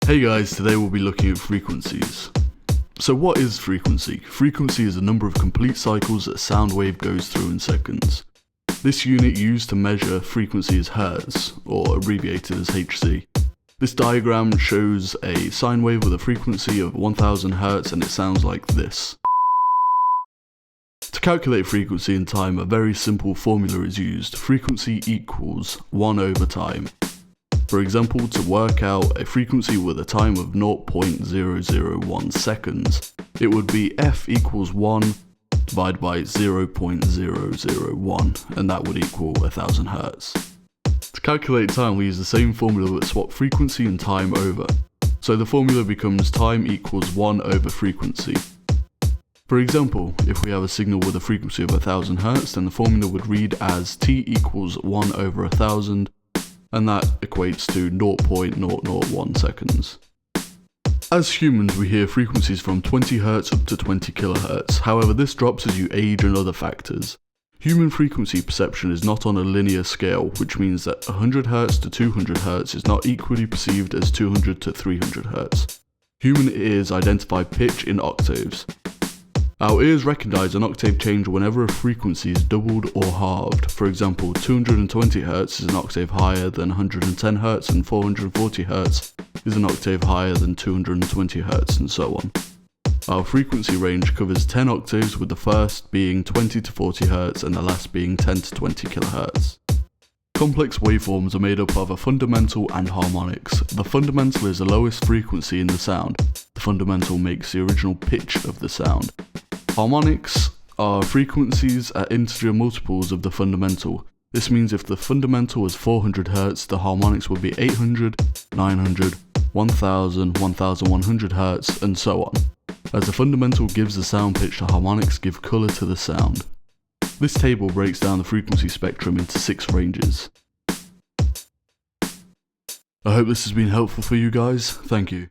Hey guys, today we'll be looking at frequencies. So what is frequency? Frequency is the number of complete cycles that a sound wave goes through in seconds. This unit used to measure frequency is Hertz, or abbreviated as Hz. This diagram shows a sine wave with a frequency of 1000 Hz and it sounds like this. To calculate frequency in time, a very simple formula is used. Frequency equals 1 over time. For example, to work out a frequency with a time of 0.001 seconds, it would be f equals 1 divided by 0.001, and that would equal 1000 Hz. To calculate time, we use the same formula but swap frequency and time over. So the formula becomes time equals 1 over frequency. For example, if we have a signal with a frequency of 1000 Hz, then the formula would read as t equals 1 over 1000, and that equates to 0.001 seconds. As humans, we hear frequencies from 20 Hz up to 20 kHz, however this drops as you age and other factors. Human frequency perception is not on a linear scale, which means that 100 Hz to 200 Hz is not equally perceived as 200 to 300 Hz. Human ears identify pitch in octaves. Our ears recognize an octave change whenever a frequency is doubled or halved. For example, 220 Hz is an octave higher than 110 Hz and 440 Hz is an octave higher than 220 Hz and so on. Our frequency range covers 10 octaves, with the first being 20 to 40 Hz and the last being 10 to 20 kHz. Complex waveforms are made up of a fundamental and harmonics. The fundamental is the lowest frequency in the sound. The fundamental makes the original pitch of the sound. Harmonics are frequencies at integer multiples of the fundamental. This means if the fundamental is 400 Hz, the harmonics would be 800, 900, 1000, 1100 Hz, and so on. As the fundamental gives the sound pitch, the harmonics give colour to the sound. This table breaks down the frequency spectrum into 6 ranges. I hope this has been helpful for you guys. Thank you.